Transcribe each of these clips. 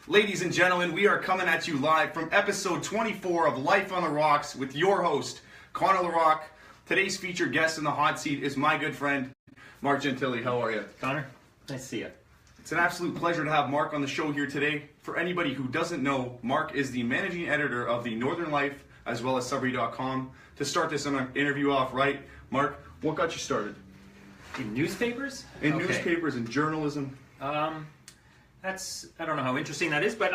Ladies and gentlemen, we are coming at you live from episode 24 of Life on the Rocks with your host, Connor Rocques. Today's featured guest in the hot seat is my good friend, Mark Gentili. How are you? Connor, nice to see you. It's an absolute pleasure to have Mark on the show here today. For anybody who doesn't know, Mark is the managing editor of the Northern Life as well as Suburb.com. To start this interview off right, Mark, what got you started? In newspapers? In newspapers and journalism. I don't know how interesting that is, but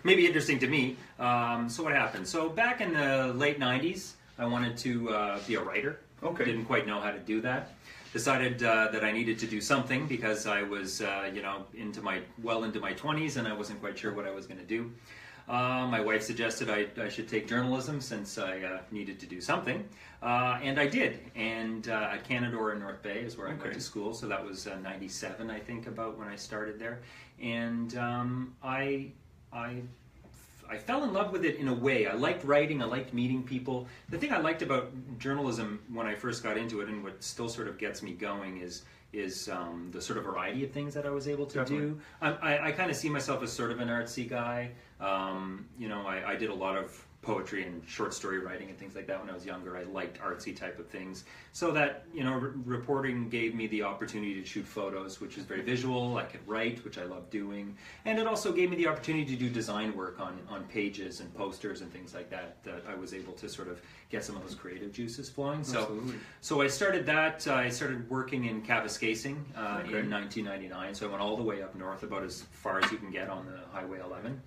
maybe interesting to me. So what happened? So back in the late 90s, I wanted to be a writer. Okay. Didn't quite know how to do that. Decided that I needed to do something because I was, into my 20s, and I wasn't quite sure what I was going to do. My wife suggested I should take journalism since I needed to do something, and I did. And at Canadore in North Bay is where I went to school, so that was 97, I think, about when I started there. And I fell in love with it in a way. I liked writing, I liked meeting people. The thing I liked about journalism when I first got into it, and what still sort of gets me going, is the sort of variety of things that I was able to do. I kind of see myself as sort of an artsy guy. I did a lot of poetry and short story writing and things like that when I was younger. I liked artsy type of things. So that, reporting gave me the opportunity to shoot photos, which is very visual. I could write, which I love doing. And it also gave me the opportunity to do design work on pages and posters and things like that I was able to sort of get some of those creative juices flowing. So I started that. I started working in Kapuskasing in 1999. So I went all the way up north, about as far as you can get on the Highway 11.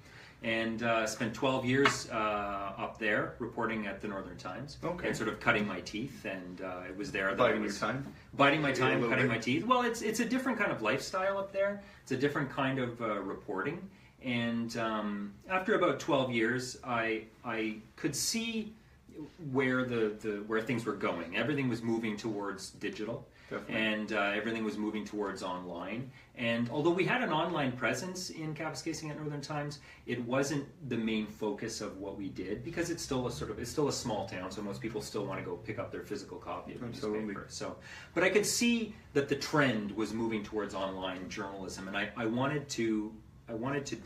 And spent 12 years up there reporting at the Northern Times and sort of cutting my teeth. And it was there that Biting my time, cutting my teeth. Well, it's a different kind of lifestyle up there. It's a different kind of reporting. And after about 12 years, I could see where where things were going. Everything was moving towards digital. Definitely. And everything was moving towards online. And although we had an online presence in Kapuskasing at Northern Times, it wasn't the main focus of what we did, because it's still a small town, so most people still want to go pick up their physical copy of the newspaper. But I could see that the trend was moving towards online journalism, and I wanted to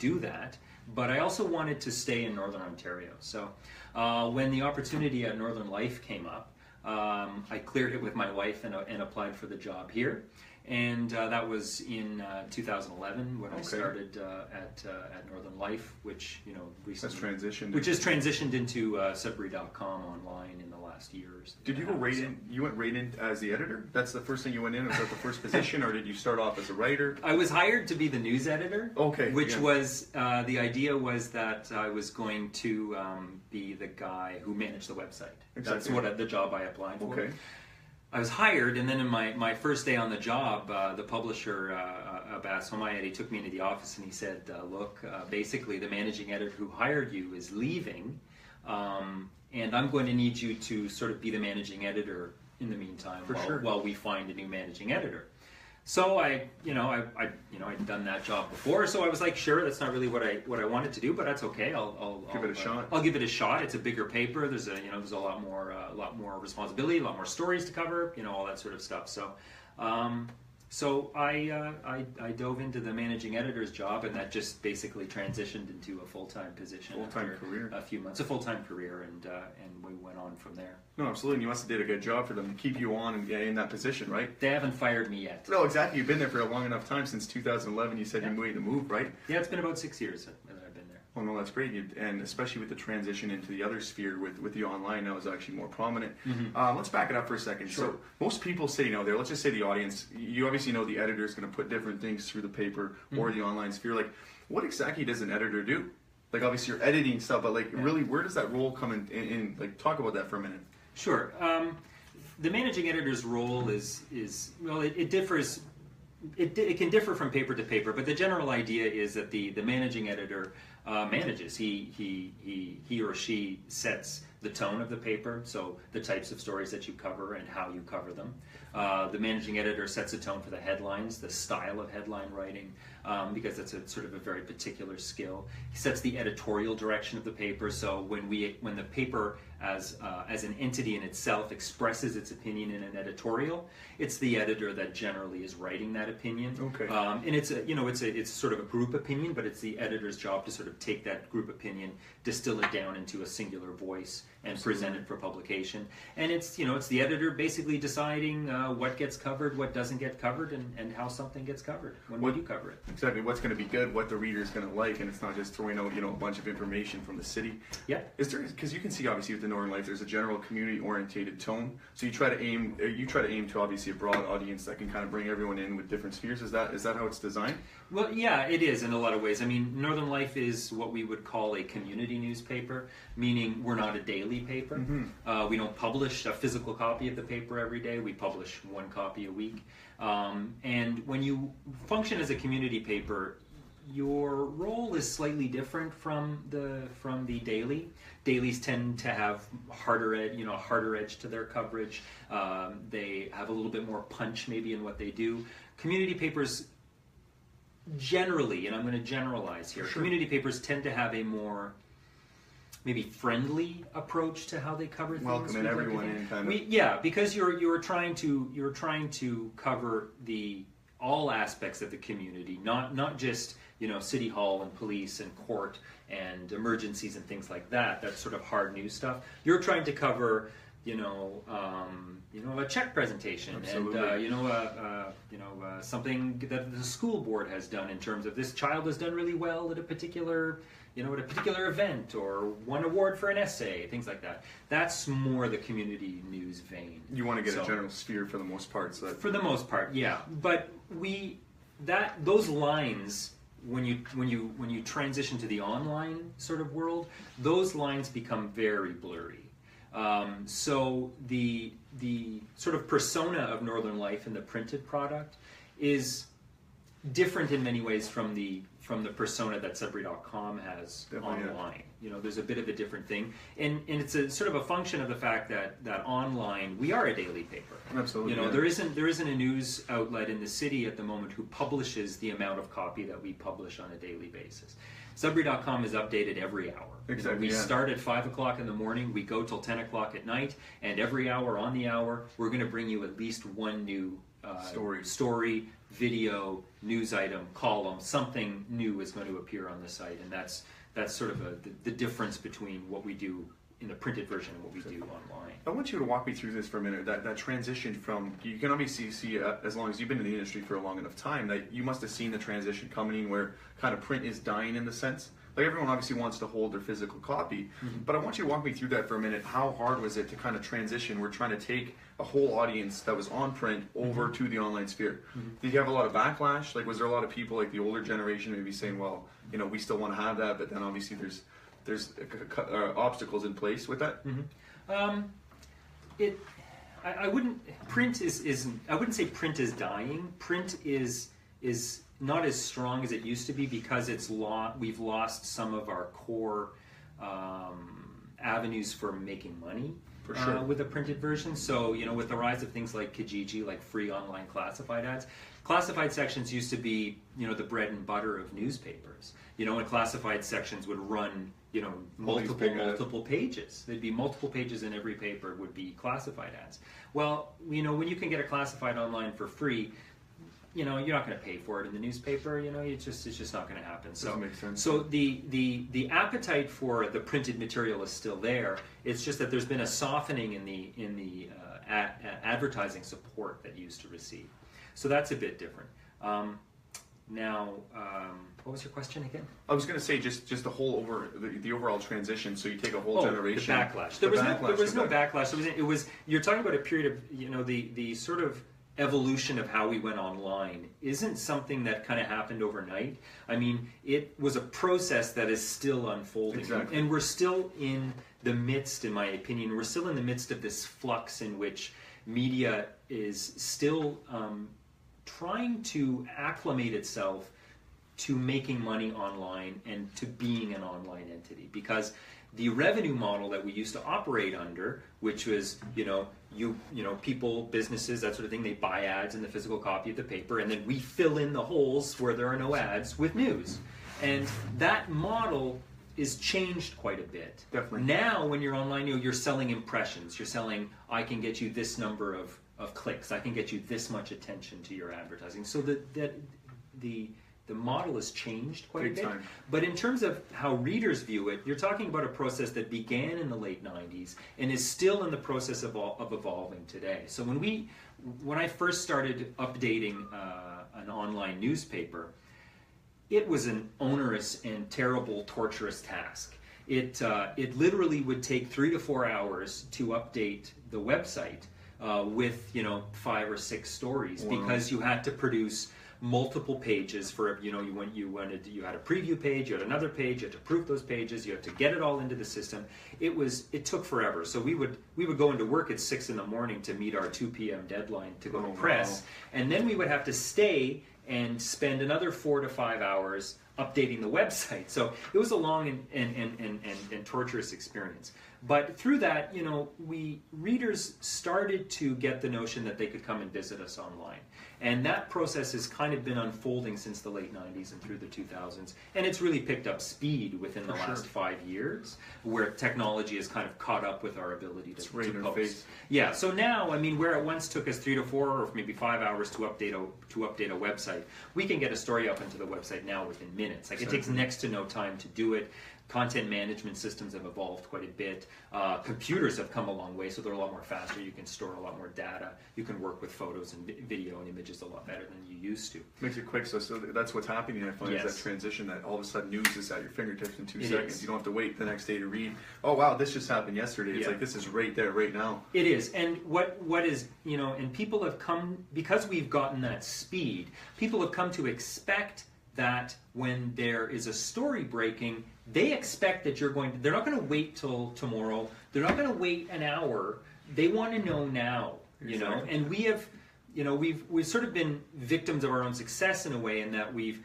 do that, but I also wanted to stay in Northern Ontario. So when the opportunity at Northern Life came up, I cleared it with my wife and applied for the job here, and that was in 2011 when I started at Northern Life, which recently has transitioned into Suburb.com online in the last years. Did you go right in? You went right in as the editor? That's the first thing you went in? Was that the first position, or did you start off as a writer? I was hired to be the news editor. Okay. Which was the idea was that I was going to be the guy who managed the website. Exactly. That's the job I applied for. Okay. I was hired, and then in my first day on the job, the publisher, Abbas Homayedi, took me into the office and he said, look, basically the managing editor who hired you is leaving, and I'm going to need you to sort of be the managing editor in the meantime while we find a new managing editor. So I'd done that job before, so I was like, sure, that's not really what I wanted to do, but that's okay. I'll give it a shot. I'll give it a shot. It's a bigger paper. There's a lot more responsibility, a lot more stories to cover, all that sort of stuff. So I dove into the managing editor's job, and that just basically transitioned into a full-time position. Full-time career. A few months, a full-time career, and we went on from there. No, absolutely. You must have did a good job for them to keep you on and in that position, right? They haven't fired me yet. No, exactly. You've been there for a long enough time, since 2011. You said you made the move, right? Yeah, it's been about 6 years that I've been there. Oh no, that's great. And especially with the transition into the other sphere with the online now is actually more prominent. Mm-hmm. Let's back it up for a second. Sure. So most people say, let's just say the audience, you obviously know the editor is going to put different things through the paper or the online sphere. Like, what exactly does an editor do? Like, obviously you're editing stuff, but really, where does that role come in? Like, talk about that for a minute. Sure. The managing editor's role is it differs. It can differ from paper to paper, but the general idea is that the managing editor manages. He or she sets the tone of the paper, so the types of stories that you cover and how you cover them. The managing editor sets a tone for the headlines, the style of headline writing. because that's a sort of a very particular skill. He sets the editorial direction of the paper. So when the paper as an entity in itself expresses its opinion in an editorial, it's the editor that generally is writing that opinion. Okay. And it's sort of a group opinion, but it's the editor's job to sort of take that group opinion, distill it down into a singular voice, and present it for publication. And it's the editor basically deciding what gets covered, what doesn't get covered, and how something gets covered when we do cover it. Exactly, what's going to be good, what the reader's going to like, and it's not just throwing out a bunch of information from the city. Yeah. Is there, because you can see obviously with the Northern Life, there's a general community-orientated tone. So you try to aim to obviously a broad audience that can kind of bring everyone in with different spheres. Is that how it's designed? Well, yeah, it is in a lot of ways. I mean, Northern Life is what we would call a community newspaper, meaning we're not a daily paper. Mm-hmm. We don't publish a physical copy of the paper every day. We publish one copy a week. And when you function as a community paper, your role is slightly different from the daily. Dailies tend to have harder edge to their coverage. They have a little bit more punch maybe in what they do. Community papers generally, and I'm going to generalize here, Sure. Community papers tend to have a more maybe friendly approach to how they cover things. Welcoming everyone in, kind of. Yeah, because you're trying to cover all aspects of the community, not just city hall and police and court and emergencies and things like that. That's sort of hard news stuff. You're trying to cover a check presentation. Absolutely. And something that the school board has done in terms of this child has done really well at a particular event or won award for an essay, things like that. That's more the community news vein. You want to get a general sphere for the most part. So for the most part, yeah. But those lines, when you transition to the online sort of world, those lines become very blurry. So the sort of persona of Northern Life in the printed product is different in many ways from the persona that Sudbury.com has Definitely, online. There's a bit of a different thing, and it's a sort of a function of the fact that online we are a daily paper. Absolutely. There isn't a news outlet in the city at the moment who publishes the amount of copy that we publish on a daily basis. Sudbury.com is updated every hour. Exactly. We start at 5 o'clock in the morning, we go till 10 o'clock at night, and every hour on the hour, we're going to bring you at least one new story, video, news item, column. Something new is going to appear on the site, and that's sort of the difference between what we do in the printed version and what we do online. I want you to walk me through this for a minute. That transition from, you can obviously see, as long as you've been in the industry for a long enough time, that you must have seen the transition coming where kind of print is dying in the sense. Like everyone obviously wants to hold their physical copy, but I want you to walk me through that for a minute. How hard was it to kind of transition? We're trying to take a whole audience that was on print over to the online sphere. Did you have a lot of backlash? Like, was there a lot of people, like the older generation, maybe saying, well, we still want to have that, but then obviously there's obstacles in place with that? I wouldn't say print is dying. Print is not as strong as it used to be because we've lost some of our core avenues for making money. For sure. With a printed version. So, with the rise of things like Kijiji, like free online classified ads, classified sections used to be, the bread and butter of newspapers. And classified sections would run, multiple pages. There'd be multiple pages in every paper would be classified ads. Well, when you can get a classified online for free, you're not going to pay for it in the newspaper. It's just not going to happen. So, doesn't make sense. So the appetite for the printed material is still there. It's just that there's been a softening in the advertising support that you used to receive. So that's a bit different. Now, what was your question again? I was going to say just the whole the overall transition. So you take a whole generation. The backlash. There was no backlash. You're talking about a period of the sort of evolution of how we went online isn't something that kind of happened overnight. I mean, it was a process that is still unfolding. Exactly. And we're still in the midst, in my opinion, we're still in the midst of this flux in which media is still trying to acclimate itself to making money online and to being an online entity, because the revenue model that we used to operate under, which was, people, businesses, that sort of thing, they buy ads in the physical copy of the paper, and then we fill in the holes where there are no ads with news. And that model is changed quite a bit. Definitely. Now, when you're online, you're selling impressions. You're selling, I can get you this number of clicks. I can get you this much attention to your advertising. So the model has changed quite a bit. Time. But in terms of how readers view it, you're talking about a process that began in the late 90s and is still in the process of evolving today. So when I first started updating an online newspaper, it was an onerous and terrible, torturous task. It literally would take 3 to 4 hours to update the website with 5 or 6 stories. Wow. Because you had to produce multiple pages for you had a preview page, you had another page, you had to proof those pages, you had to get it all into the system. It took forever. So we would go into work at 6 in the morning to meet our 2 p.m. deadline to go to press, and then we would have to stay and spend another 4 to 5 hours updating the website. So it was a long and torturous experience. But through that, readers started to get the notion that they could come and visit us online. And that process has kind of been unfolding since the late 90s and through the 2000s. And it's really picked up speed within the last 5 years, where technology has kind of caught up with our ability to post. Yeah, so now, where it once took us 3 to 4 or maybe 5 hours to update a website, we can get a story up into the website now within minutes. It takes next to no time to do it. Content management systems have evolved quite a bit. Computers have come a long way, so they're a lot more faster. You can store a lot more data. You can work with photos and video and images a lot better than you used to. Makes it quick, so that's what's happening, I find, is that transition that all of a sudden news is at your fingertips in 2 seconds. You don't have to wait the next day to read, oh wow, this just happened yesterday. It's like, this is right there, right now. It is, and what is, and people have come, because we've gotten that speed, people have come to expect that when there is a story breaking, they expect that they're not going to wait till tomorrow, they're not going to wait an hour, they want to know now, and we've sort of been victims of our own success in a way, in that we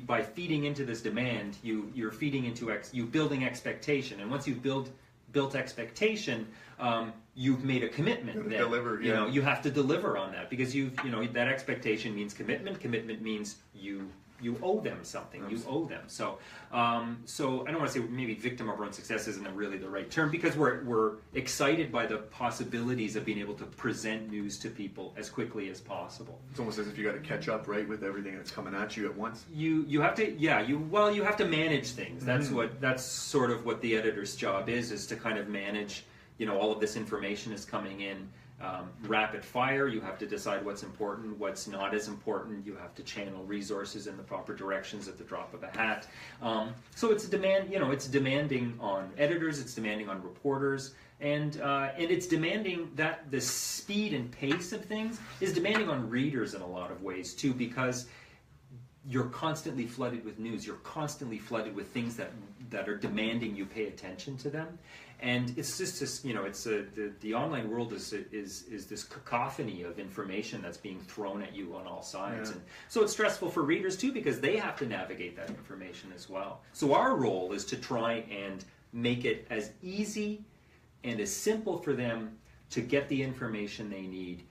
by feeding into this demand, you're feeding into you building expectation, and once you've built expectation, you've made a commitment. You have to deliver on that, because that expectation means commitment. Commitment means you owe them something. You owe them. So I don't want to say maybe victim of our own success isn't really the right term, because we're excited by the possibilities of being able to present news to people as quickly as possible. It's almost as if you got to catch up, right, with everything that's coming at you at once. You have to you have to manage things. That's sort of what the editor's job is to kind of manage. All of this information is coming in. Rapid fire, you have to decide what's important, what's not as important. You have to channel resources in the proper directions at the drop of a hat. So it's it's demanding on editors, it's demanding on reporters, and it's demanding that the speed and pace of things is demanding on readers in a lot of ways too, because you're constantly flooded with news. You're constantly flooded with things that are demanding you pay attention to them. And it's just this, the online world is this cacophony of information that's being thrown at you on all sides. And so it's stressful for readers too, because they have to navigate that information as well. So our role is to try and make it as easy and as simple for them to get the information they need,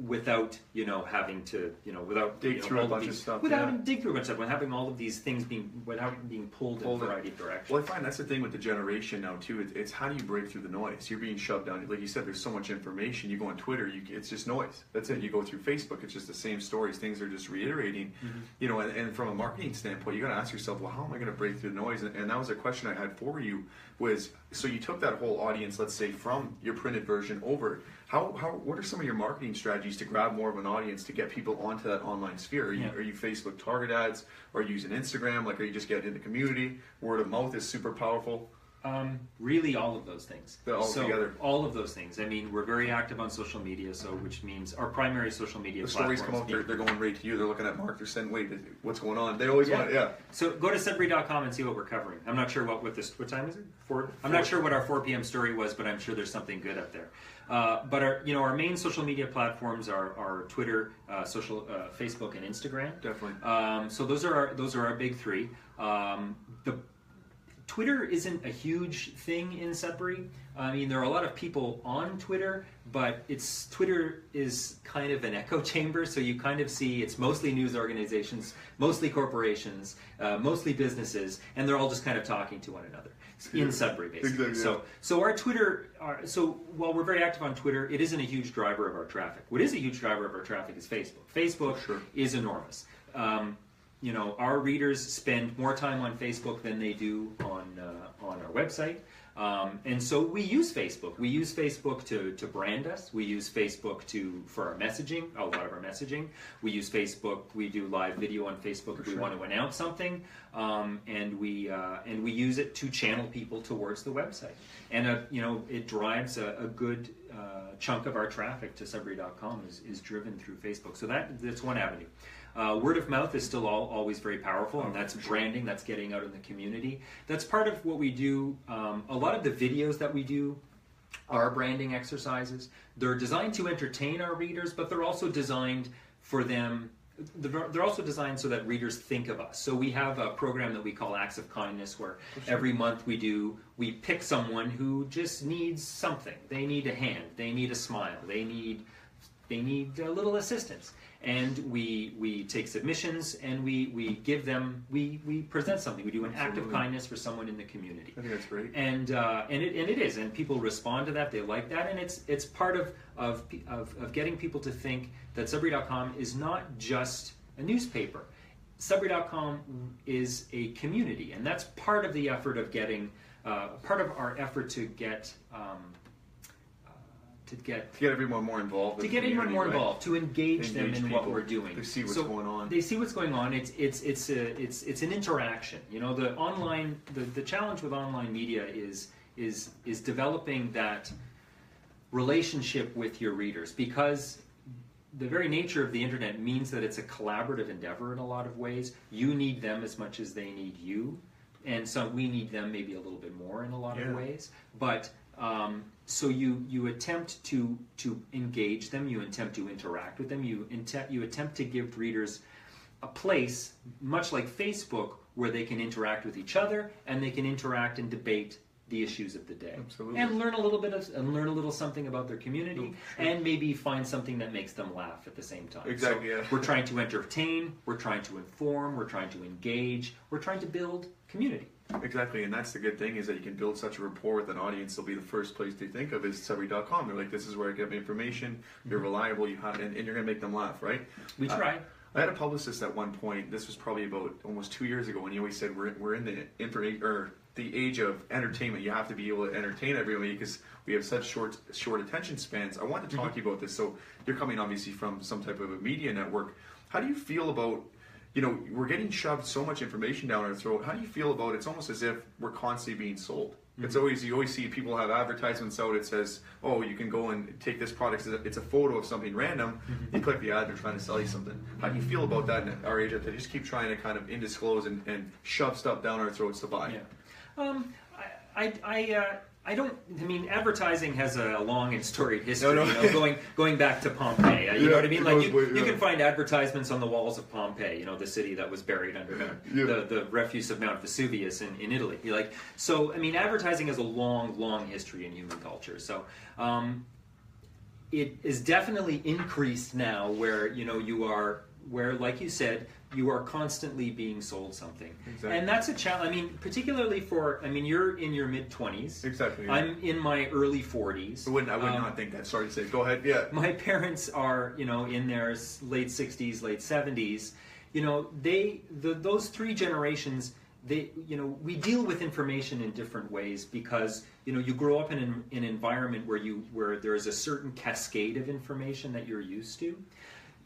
without having to without dig through a bunch of stuff, when having all of these things without being pulled in a variety of directions. Well, I find that's the thing with the generation now too. It's how do you break through the noise? You're being shoved down. Like you said, there's so much information. You go on Twitter, it's just noise. That's it. You go through Facebook, it's just the same stories. Things are just reiterating. And from a marketing standpoint, you got to ask yourself, well, how am I going to break through the noise? And that was a question I had for you. So you took that whole audience, let's say, from your printed version over. What are some of your marketing strategies to grab more of an audience to get people onto that online sphere? Are you Facebook target ads? Are you using Instagram? Are you just getting in the community? Word of mouth is super powerful. Really, all of those things. They're all together. All of those things. I mean, we're very active on social media, so which means our primary social media. The stories come out, they're going right to you. They're looking at Mark. They're saying, "Wait, what's going on?" They always want, So go to Sudbury.com and see what we're covering. I'm not sure what time is it? 4. I'm not sure what our 4 p.m. story was, but I'm sure there's something good up there. But our main social media platforms are Twitter, Facebook, and Instagram. Definitely. So those are our big 3. Twitter isn't a huge thing in Sudbury. I mean, there are a lot of people on Twitter, but Twitter is kind of an echo chamber, so you kind of see it's mostly news organizations, mostly corporations, mostly businesses, and they're all just kind of talking to one another in Sudbury, basically. Exactly, So our Twitter, so while we're very active on Twitter, it isn't a huge driver of our traffic. What is a huge driver of our traffic is Facebook. Facebook is enormous. Our readers spend more time on Facebook than they do on our website. And so we use Facebook. We use Facebook to brand us. We use Facebook for our messaging, a lot of our messaging. We use Facebook. We do live video on Facebook if we want to announce something. And we use it to channel people towards the website. And it drives a good chunk of our traffic to Sudbury.com is driven through Facebook. So that's one avenue. Word of mouth is still always very powerful, and that's branding, that's getting out in the community. That's part of what we do. A lot of the videos that we do are branding exercises. They're designed to entertain our readers, but they're also designed for them. They're also designed so that readers think of us. So we have a program that we call Acts of Kindness, where every month we pick someone who just needs something. They need a hand, they need a smile, they need a little assistance. And we take submissions and we give them, we present something. We do an act of kindness for someone in the community. I think that's great. And it is, and people respond to that. They like that, and it's part of getting people to think that Sudbury.com is not just a newspaper. Sudbury.com is a community, and that's part of the effort of getting, part of our effort to get everyone more involved. To engage them in what we're doing. They see what's going on. They see what's going on. It's an interaction. The challenge with online media is developing that relationship with your readers, because the very nature of the internet means that it's a collaborative endeavor in a lot of ways. You need them as much as they need you, and so we need them maybe a little bit more in a lot of ways. But so you attempt to engage them, you attempt to interact with them, you attempt to give readers a place, much like Facebook, where they can interact with each other and they can interact and debate the issues of the day. Absolutely. And learn a little something about their community, and maybe find something that makes them laugh at the same time. Exactly. So we're trying to entertain, we're trying to inform, we're trying to engage, we're trying to build community. Exactly, and that's the good thing, is that you can build such a rapport with an audience. They'll be the first place they think of is Sudbury.com. They're like, this is where I get my information. You're reliable. You have, and you're going to make them laugh, right? We try. I had a publicist at one point. This was probably about almost 2 years ago, and he always said we're in the information or the age of entertainment. You have to be able to entertain everybody because we have such short attention spans. I want to talk to you about this. So you're coming obviously from some type of a media network. How do you feel about, we're getting shoved so much information down our throat. How do you feel about it's almost as if we're constantly being sold? It's always, you always see people have advertisements out. It says, oh, you can go and take this product. It's a photo of something random. You click the ad, they're trying to sell you something. How do you feel about that in our age that they just keep trying to kind of indisclose and shove stuff down our throats to buy? Advertising has a long and storied history, going back to Pompeii. You know what I mean? Like you can find advertisements on the walls of Pompeii, the city that was buried under the refuse of Mount Vesuvius in Italy. Advertising has a long history in human culture. So it is definitely increased now, where where, like you said, you are constantly being sold something. Exactly. And that's a challenge. Particularly you're in your mid-20s. Exactly. Yeah. I'm in my early 40s. I would not think that. Sorry to say. Go ahead. Yeah. My parents are, in their late 60s, late 70s. Those three generations, we deal with information in different ways because, you grow up in an environment where there is a certain cascade of information that you're used to.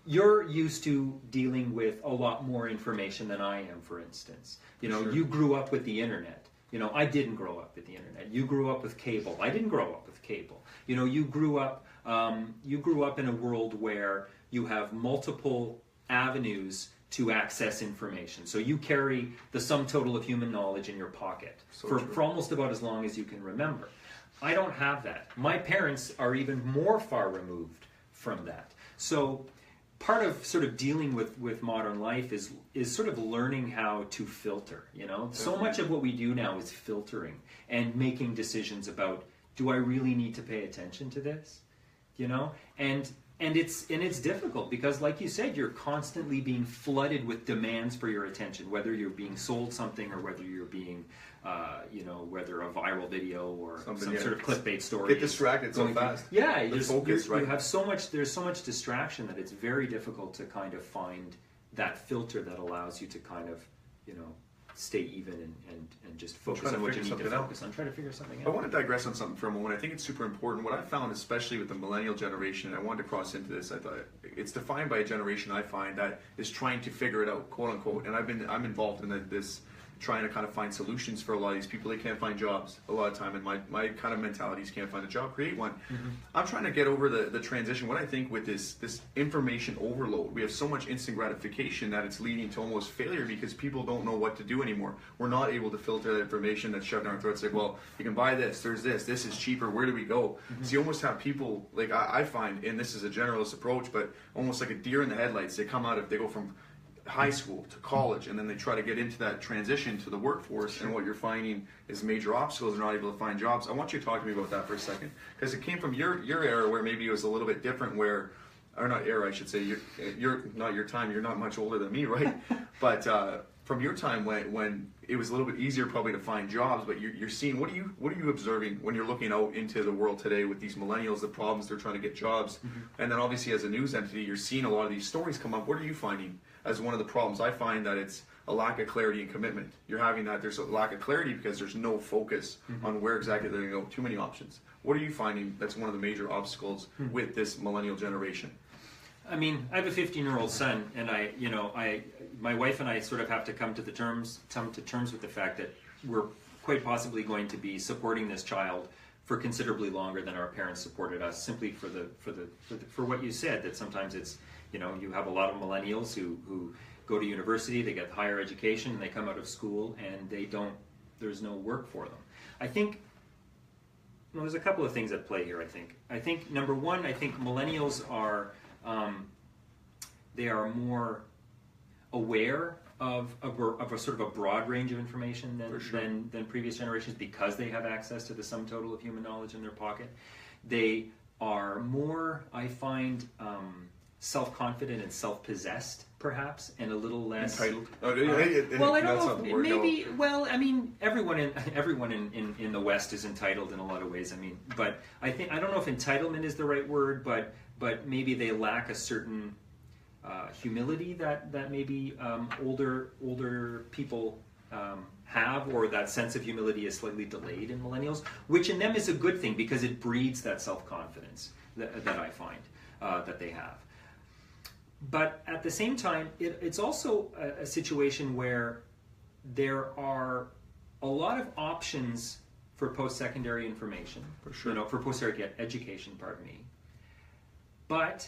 You're used to dealing with a lot more information than I am, for instance. Sure. You grew up with the internet. I didn't grow up with the internet. You grew up with cable. I didn't grow up with cable. You grew up in a world where you have multiple avenues to access information. So you carry the sum total of human knowledge in your pocket for almost about as long as you can remember. I don't have that. My parents are even more far removed from that. So part of sort of dealing with modern life is sort of learning how to filter, So much of what we do now is filtering and making decisions about, do I really need to pay attention to this? And it's difficult because, like you said, you're constantly being flooded with demands for your attention, whether you're being sold something or whether you're being, whether a viral video or some sort of clickbait story. Get distracted so fast. Yeah, you have so much. There's so much distraction that it's very difficult to kind of find that filter that allows you to kind of, stay even and just focus on what you need to focus on. Try to figure something out. I want to digress on something for a moment. I think it's super important. What I found, especially with the millennial generation, and I wanted to cross into this, I thought it's defined by a generation I find that is trying to figure it out, quote unquote. And I'm involved in this, trying to kind of find solutions for a lot of these people. They can't find jobs a lot of time, and my kind of mentality is can't find a job, create one. Mm-hmm. I'm trying to get over the transition. What I think with this information overload, we have so much instant gratification that it's leading to almost failure because people don't know what to do anymore. We're not able to filter the information that's shoved in our throats. Like, well, you can buy this, there's this is cheaper, where do we go? Mm-hmm. So you almost have people, like I find, and this is a generalist approach, but almost like a deer in the headlights. They go from high school to college, and then they try to get into that transition to the workforce, and what you're finding is major obstacles. They're not able to find jobs. I want you to talk to me about that for a second, because it came from your era where maybe it was a little bit different, or not era, I should say, you're not your time, you're not much older than me, right? But from your time when it was a little bit easier probably to find jobs, but you're seeing, what are you observing when you're looking out into the world today with these millennials, the problems they're trying to get jobs, and then obviously as a news entity, you're seeing a lot of these stories come up. What are you finding as one of the problems? I find that it's a lack of clarity and commitment. You're having that, there's a lack of clarity because there's no focus on where exactly they're going to go. Too many options. What are you finding that's one of the major obstacles with this millennial generation? I mean, I have a 15-year-old son, and my wife and I sort of have to come to terms with the fact that we're quite possibly going to be supporting this child for considerably longer than our parents supported us, simply for what you said, that sometimes it's, you have a lot of millennials who go to university, they get higher education, and they come out of school, and there's no work for them. I think, there's a couple of things at play here, I think number one, I think millennials are, they are more aware of a sort of a broad range of information than previous generations, because they have access to the sum total of human knowledge in their pocket. They are more, I find, self-confident and self-possessed, perhaps, and a little less entitled. Well, I don't know. Maybe. Well, I mean, everyone in the West is entitled in a lot of ways. I mean, but I don't know if entitlement is the right word, but maybe they lack a certain humility that maybe older people have, or that sense of humility is slightly delayed in millennials, which in them is a good thing because it breeds that self-confidence that I find that they have. But at the same time, it's also a situation where there are a lot of options for post-secondary information, for sure. For post-secondary education, pardon me. But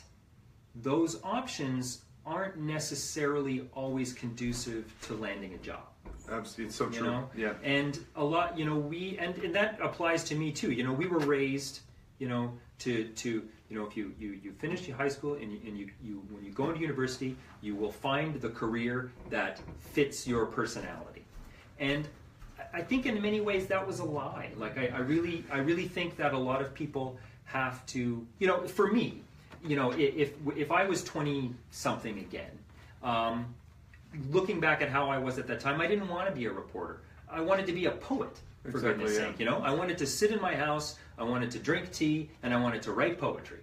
those options aren't necessarily always conducive to landing a job. Absolutely, it's so true. Yeah. And a lot, and that applies to me too. We were raised, to if you finish your high school and you when you go into university, you will find the career that fits your personality. And I think in many ways that was a lie. Like I really think that a lot of people have to, for me, if I was 20 something again, looking back at how I was at that time, I didn't want to be a reporter. I wanted to be a poet. For goodness sake, I wanted to sit in my house, I wanted to drink tea, and I wanted to write poetry.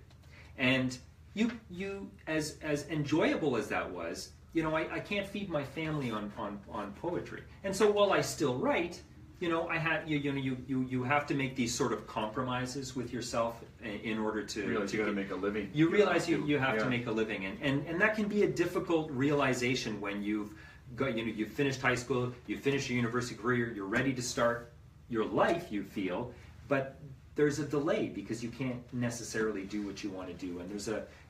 And you as enjoyable as that was, I can't feed my family on poetry. And so while I still write, I had you have to make these sort of compromises with yourself in order to realize you got to make a living. You realize you have to make a living, and that can be a difficult realization when you've you've finished high school, you've finished your university career, you're ready to start your life, you feel, but there's a delay because you can't necessarily do what you want to do, and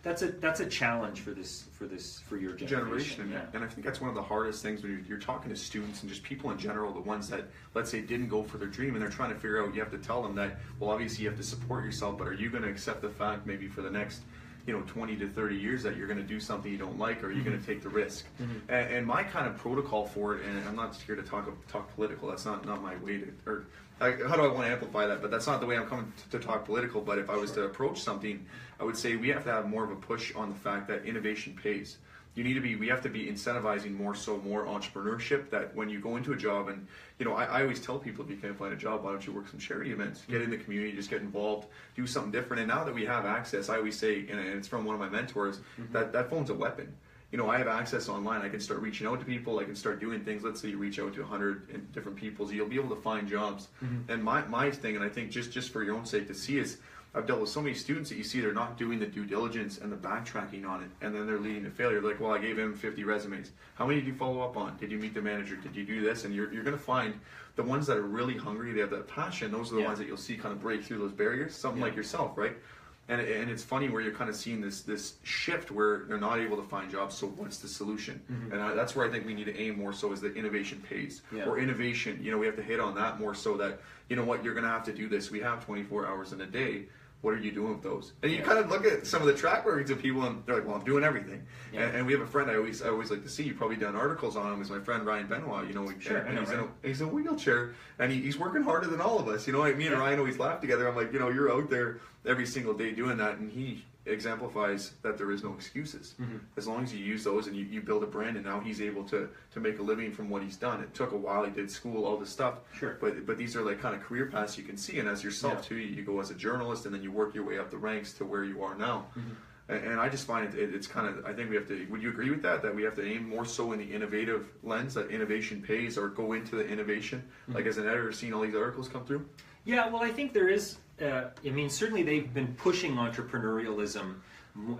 that's a challenge for your generation. Yeah. And I think that's one of the hardest things when you're talking to students and just people in general, the ones that, let's say, didn't go for their dream and they're trying to figure out, you have to tell them that, well, obviously you have to support yourself, but are you going to accept the fact maybe for the next 20 to 30 years that you're going to do something you don't like, or are you going to take the risk? And my kind of protocol for it, and I'm not here to talk political, that's not my way to, or how do I want to amplify that, but that's not the way I'm coming to talk political. But if I was to approach something, I would say we have to have more of a push on the fact that innovation pays. We have to be incentivizing more entrepreneurship, that when you go into a job, and I always tell people, if you can't find a job, why don't you work some charity events, get in the community, just get involved, do something different. And now that we have access, I always say, and it's from one of my mentors, that phone's a weapon. I have access online. I can start reaching out to people. I can start doing things. Let's say you reach out to 100 different people, so you'll be able to find jobs. And my thing, and I think just for your own sake to see, is I've dealt with so many students that you see they're not doing the due diligence and the backtracking on it, and then they're leading to failure. They're like, well, I gave him 50 resumes. How many did you follow up on? Did you meet the manager? Did you do this? And you're going to find the ones that are really hungry, they have that passion, those are the ones that you'll see kind of break through those barriers, something like yourself, right? And it's funny where you're kind of seeing this shift where they're not able to find jobs. So what's the solution? And that's where I think we need to aim more so, is that innovation pays, or innovation. We have to hit on that more so that, you're going to have to do this. We have 24 hours in a day. What are you doing with those? And you kind of look at some of the track records of people, and they're like, well, I'm doing everything. And we have a friend I always like to see. You've probably done articles on him. Is my friend Ryan Benoit. He's in a wheelchair, and he's working harder than all of us. Me and Ryan always laugh together. I'm like, you're out there every single day doing that, and he exemplifies that there is no excuses. As long as you use those and you build a brand, and now he's able to make a living from what he's done. It took a while. He did school, all this stuff. But these are like kind of career paths you can see, and as yourself too, you go as a journalist, and then you work your way up the ranks to where you are now. And I just find it's kind of, I think we have to, would you agree with that we have to aim more so in the innovative lens, that innovation pays, or go into the innovation, like as an editor seeing all these articles come through? Yeah, well, I think there is, certainly they've been pushing entrepreneurialism,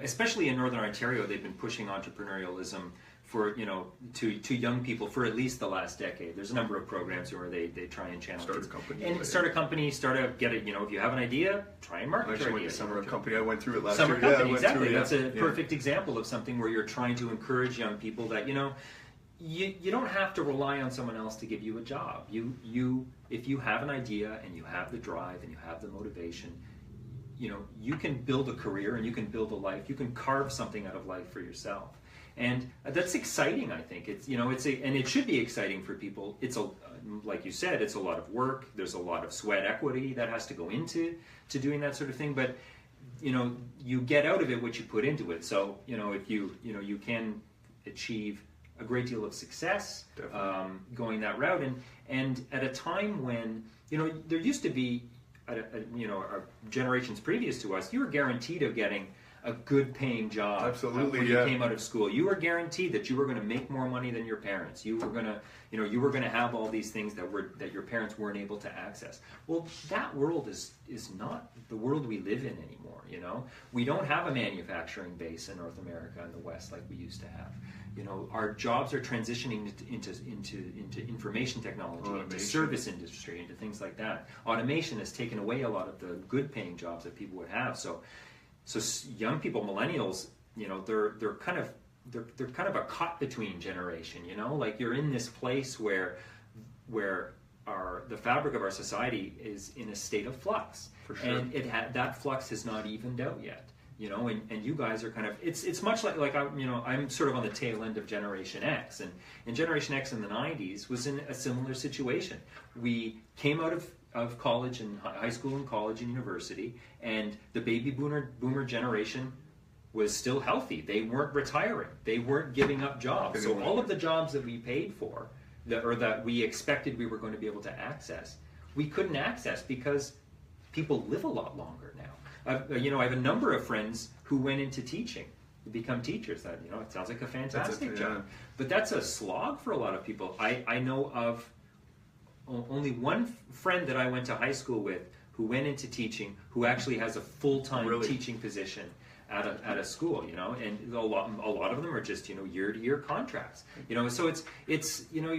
especially in Northern Ontario. They've been pushing entrepreneurialism for, to young people for at least the last decade. There's a number of programs where they try and channel start a company, get it. If you have an idea, try and market your idea. Summer company, I went through it last year. Summer company, exactly. That's a perfect example of something where you're trying to encourage young people that you don't have to rely on someone else to give you a job. If you have an idea and you have the drive and you have the motivation, you can build a career and you can build a life. You can carve something out of life for yourself, and that's exciting. I think and it should be exciting for people. Like you said, it's a lot of work. There's a lot of sweat equity that has to go into doing that sort of thing. But you get out of it what you put into it. So if you can achieve a great deal of success going that route, and at a time when there used to be generations previous to us, you were guaranteed of getting a good paying job. Absolutely, when you came out of school. You were guaranteed that you were going to make more money than your parents. You were going to have all these things that your parents weren't able to access. Well, that world is not the world we live in anymore. We don't have a manufacturing base in North America and the West like we used to have. Our jobs are transitioning into information technology, into service industry, into things like that. Automation has taken away a lot of the good paying jobs that people would have. So young people, millennials, they're kind of a caught between generation. Like you're in this place where the fabric of our society is in a state of flux, for sure. And that flux has not evened out yet. And you guys are kind of, it's much like I'm sort of on the tail end of Generation X, and Generation X in the 90s was in a similar situation. We came out of college and high school and college and university, and the baby boomer generation was still healthy. They weren't retiring. They weren't giving up jobs. So all of the jobs that we paid for, that we expected we were going to be able to access, we couldn't access because people live a lot longer now. I have a number of friends who went into teaching, to become teachers. That it sounds like a fantastic job, but that's a slog for a lot of people. I know of only one friend that I went to high school with who went into teaching, who actually has a full-time teaching position. at a school, you know, and a lot of them are just, you know, year-to-year contracts, you know, so it's you know,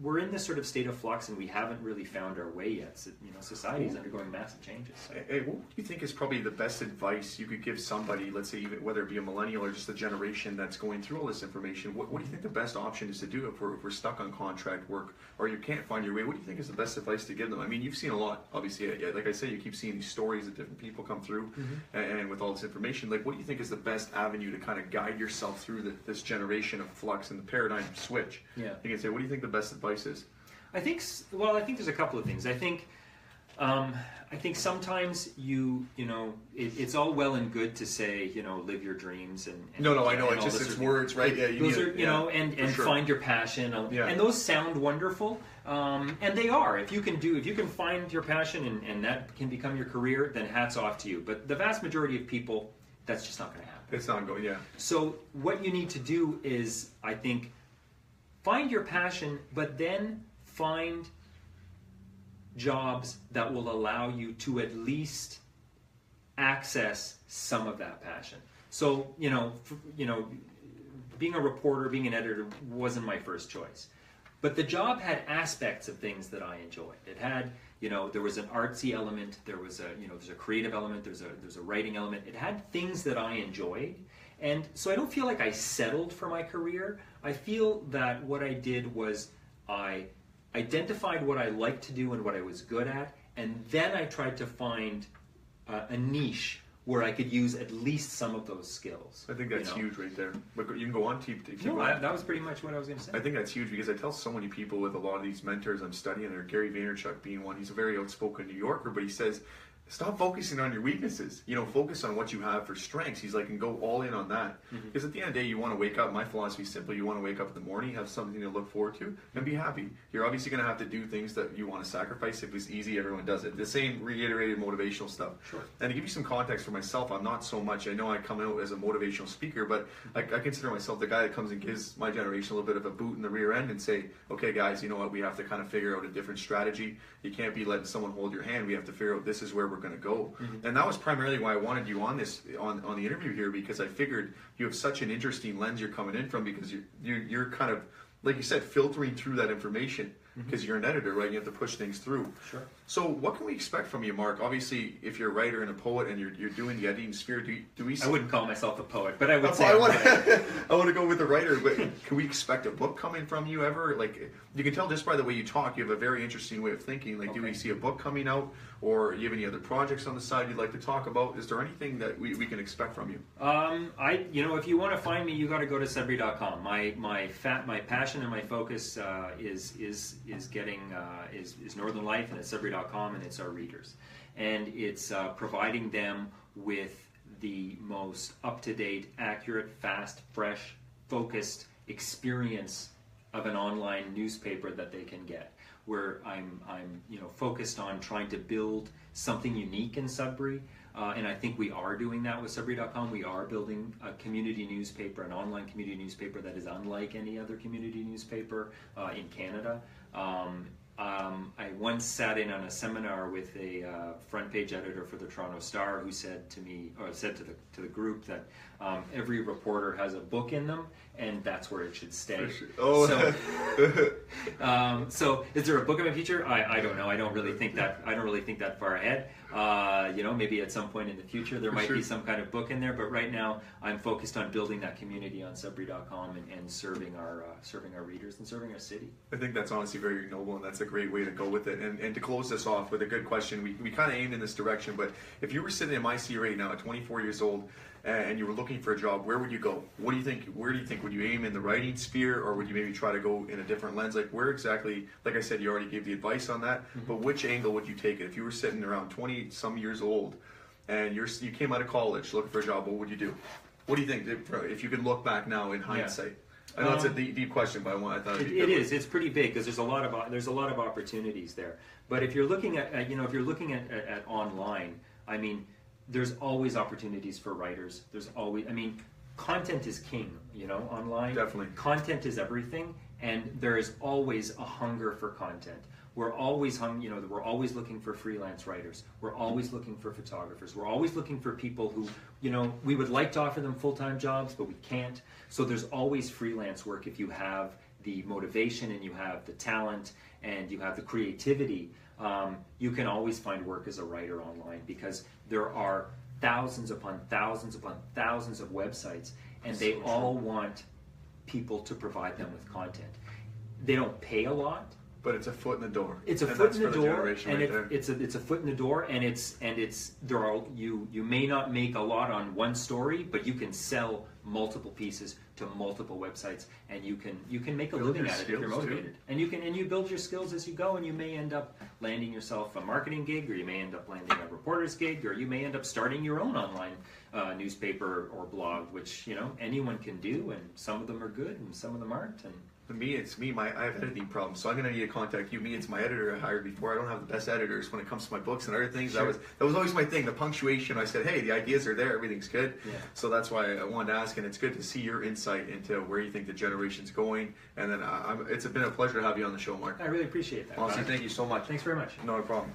we're in this sort of state of flux, and we haven't really found our way yet. So, you know, society is undergoing massive changes. So. Hey, what do you think is probably the best advice you could give somebody, let's say, even whether it be a millennial or just a generation that's going through all this information? What do you think the best option is to do if we're stuck on contract work or you can't find your way? What do you think is the best advice to give them? I mean, you've seen a lot, obviously. Like I say, you keep seeing these stories of different people come through, and with all this information, like, what do you think is the best avenue to kind of guide yourself through this generation of flux and the paradigm switch? Yeah. You can say, what do you think the best advice is? I think there's a couple of things. I think sometimes you know, it's all well and good to say, you know, live your dreams and no, I know, it's words, right? Yeah, you know, and sure. find your passion, and those sound wonderful, and they are. If you can find your passion and that can become your career, then hats off to you. But the vast majority of people, that's just not going to happen. It's not going, yeah. So what you need to do is, I think, find your passion, but then find jobs that will allow you to at least access some of that passion. So, you know, being a reporter, being an editor wasn't my first choice. But the job had aspects of things that I enjoyed. It had, you know, there was an artsy element, there's a creative element, there's a writing element. It had things that I enjoyed. And so I don't feel like I settled for my career. I feel that what I did was I identified what I liked to do and what I was good at, and then I tried to find a niche where I could use at least some of those skills. I think that's huge right there. But you can go on, keep no, going. that was pretty much what I was going to say. I think that's huge because I tell so many people with a lot of these mentors I'm studying, there, Gary Vaynerchuk being one. He's a very outspoken New Yorker, but he says, stop focusing on your weaknesses. You know, focus on what you have for strengths. He's like, and go all in on that. Because at the end of the day, you want to wake up. My philosophy is simple. You want to wake up in the morning, have something to look forward to, and be happy. You're obviously going to have to do things that you want to sacrifice. If it's easy, everyone does it. The same reiterated motivational stuff. Sure. And to give you some context for myself, I'm not so much, I know I come out as a motivational speaker, but I consider myself the guy that comes and gives my generation a little bit of a boot in the rear end and say, okay, guys, you know what? We have to kind of figure out a different strategy. You can't be letting someone hold your hand. We have to figure out this is where we're going to go. And that was primarily why I wanted you on this on the interview here, because I figured you have such an interesting lens you're coming in from, because you're kind of, like you said, filtering through that information, because you're an editor, right? You have to push things through. Sure. So what can we expect from you, Mark? Obviously, if you're a writer and a poet and you're doing the editing sphere, do we? I wouldn't call myself a poet, but I would say I want to go with the writer. But can we expect a book coming from you ever? Like, you can tell just by the way you talk, you have a very interesting way of thinking. Like, do we see a book coming out, or do you have any other projects on the side you'd like to talk about? Is there anything that we can expect from you? If you want to find me, you got to go to Sudbury.com. My passion and my focus is Northern Life, and it's Sudbury.com, and it's our readers, and it's providing them with the most up-to-date, accurate, fast, fresh, focused experience of an online newspaper that they can get. Where I'm focused on trying to build something unique in Sudbury, and I think we are doing that with Sudbury.com. We are building a community newspaper, an online community newspaper that is unlike any other community newspaper in Canada. I once sat in on a seminar with a front page editor for the Toronto Star, who said to me, or said to the group, that every reporter has a book in them, and that's where it should stay. Sure. Oh. So is there a book of my future? I don't know. I don't really think that far ahead. Maybe at some point in the future there might be some kind of book in there, but right now I'm focused on building that community on Sudbury.com and serving our readers and serving our city. I think that's honestly very noble, and that's a great way to go with it. And to close this off with a good question, we kind of aimed in this direction, but if you were sitting in my seat right now at 24 years old and you were looking for a job, where would you go? What do you think? Where do you think? Would you aim in the writing sphere, or would you maybe try to go in a different lens? Like, where exactly? Like I said, you already gave the advice on that, but which angle would you take it? If you were sitting around 20 some years old and you came out of college looking for a job, what would you do? What do you think if you could look back now in hindsight? I know it's a deep question, but I thought it is. It's pretty big because there's a lot of opportunities there. But if you're looking at online, I mean, there's always opportunities for writers. There's always, content is king, online. Definitely. Content is everything. and there is always a hunger for content. We're always we're always looking for freelance writers. We're always looking for photographers. We're always looking for people who, we would like to offer them full-time jobs, but we can't. So there's always freelance work if you have the motivation and you have the talent and you have the creativity. You can always find work as a writer online, because there are thousands upon thousands upon thousands of websites, and they all want people to provide them with content. They don't pay a lot, but it's a foot in the door. It's a foot in the door, and it's a foot in the door, and you may not make a lot on one story, but you can sell multiple pieces to multiple websites, and you can make a living at it if you're motivated. And you build your skills as you go, and you may end up landing yourself a marketing gig, or you may end up landing a reporter's gig, or you may end up starting your own online newspaper or blog, which anyone can do, and some of them are good and some of them aren't. And for me, I have editing problems, so I'm going to need to contact you. It's my editor I hired before. I don't have the best editors when it comes to my books and other things. Sure. That was always my thing, the punctuation. I said, hey, the ideas are there, everything's good. Yeah. So that's why I wanted to ask, and it's good to see your insight into where you think the generation's going. And then it's been a pleasure to have you on the show, Mark. I really appreciate that. Honestly, thank you so much. Thanks very much. No problem.